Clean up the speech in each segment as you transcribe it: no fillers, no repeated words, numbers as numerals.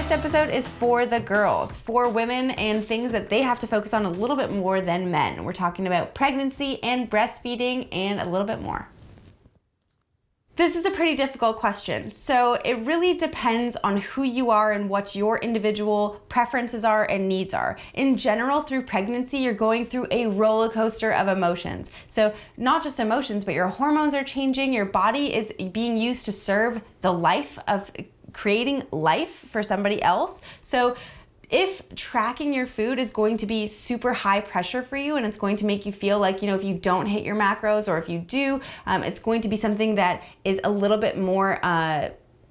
This episode is for the girls, for women and things that they have to focus on a little bit more than men. We're talking about pregnancy and breastfeeding and a little bit more. This is a pretty difficult question. So it really depends on who you are and what your individual preferences are and needs are. In general, through pregnancy, you're going through a roller coaster of emotions. So not just emotions, but your hormones are changing. Your body is being used to serve the life of creating life for somebody else. So if tracking your food is going to be super high pressure for you and it's going to make you feel like, if you don't hit your macros, or if you do, it's going to be something that is a little bit more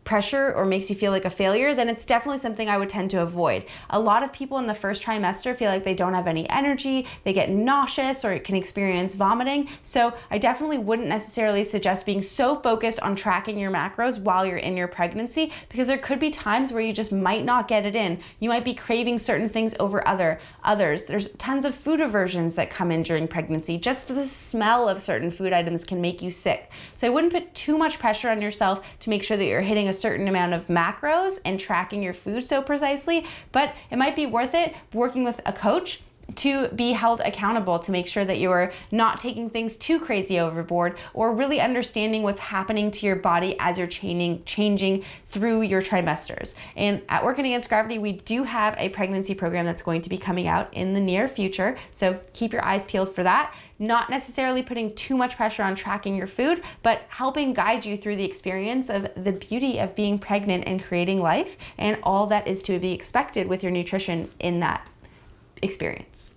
pressure or makes you feel like a failure, then it's definitely something I would tend to avoid. A lot of people in the first trimester feel like they don't have any energy, they get nauseous or can experience vomiting. So I definitely wouldn't necessarily suggest being so focused on tracking your macros while you're in your pregnancy, because there could be times where you just might not get it in. You might be craving certain things over others. There's tons of food aversions that come in during pregnancy. Just the smell of certain food items can make you sick. So I wouldn't put too much pressure on yourself to make sure that you're hitting a certain amount of macros and tracking your food so precisely, but it might be worth it working with a coach to be held accountable to make sure that you're not taking things too crazy overboard, or really understanding what's happening to your body as you're changing through your trimesters. And at Working Against Gravity, we do have a pregnancy program that's going to be coming out in the near future. So keep your eyes peeled for that. Not necessarily putting too much pressure on tracking your food, but helping guide you through the experience of the beauty of being pregnant and creating life and all that is to be expected with your nutrition in that experience.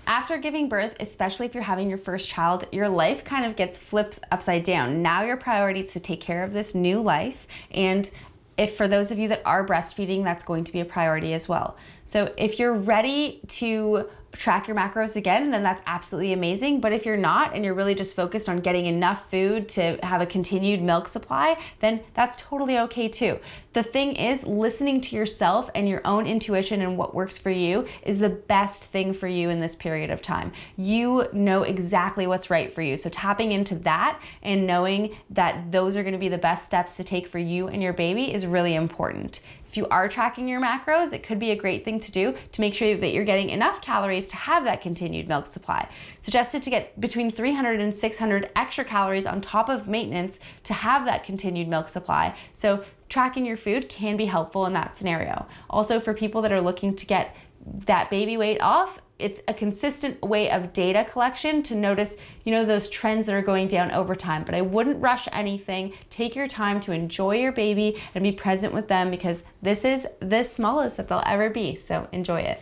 After giving birth, especially if you're having your first child, your life kind of gets flipped upside down. Now your priority is to take care of this new life, and if for those of you that are breastfeeding, that's going to be a priority as well. So if you're ready to track your macros again, then that's absolutely amazing. But if you're not, and you're really just focused on getting enough food to have a continued milk supply, then that's totally okay too. The thing is, listening to yourself and your own intuition and what works for you is the best thing for you in this period of time. You know exactly what's right for you. So tapping into that and knowing that those are going to be the best steps to take for you and your baby is really important. If you are tracking your macros, it could be a great thing to do to make sure that you're getting enough calories to have that continued milk supply. Suggested to get between 300 and 600 extra calories on top of maintenance to have that continued milk supply. So tracking your food can be helpful in that scenario. Also, for people that are looking to get that baby weight off, it's a consistent way of data collection to notice, those trends that are going down over time. But I wouldn't rush anything. Take your time to enjoy your baby and be present with them, because this is the smallest that they'll ever be. So enjoy it.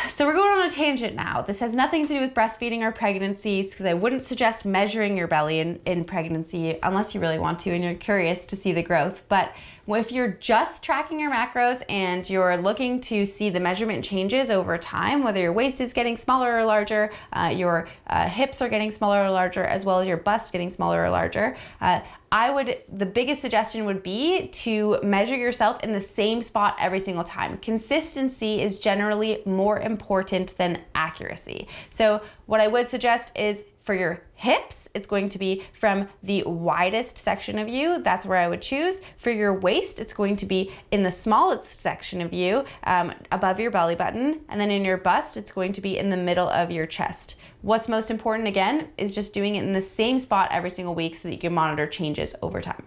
So we're going on a tangent now. This has nothing to do with breastfeeding or pregnancies, because I wouldn't suggest measuring your belly in pregnancy unless you really want to and you're curious to see the growth. But if you're just tracking your macros and you're looking to see the measurement changes over time, whether your waist is getting smaller or larger, your hips are getting smaller or larger, as well as your bust getting smaller or larger, the biggest suggestion would be to measure yourself in the same spot every single time. Consistency is generally more important than accuracy. So what I would suggest is, for your hips, it's going to be from the widest section of you. That's where I would choose. For your waist, it's going to be in the smallest section of you, above your belly button. And then in your bust, it's going to be in the middle of your chest. What's most important, again, is just doing it in the same spot every single week so that you can monitor changes over time.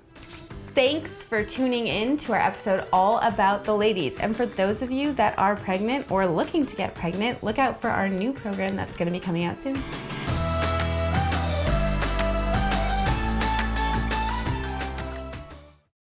Thanks for tuning in to our episode all about the ladies. And for those of you that are pregnant or looking to get pregnant, look out for our new program that's going to be coming out soon.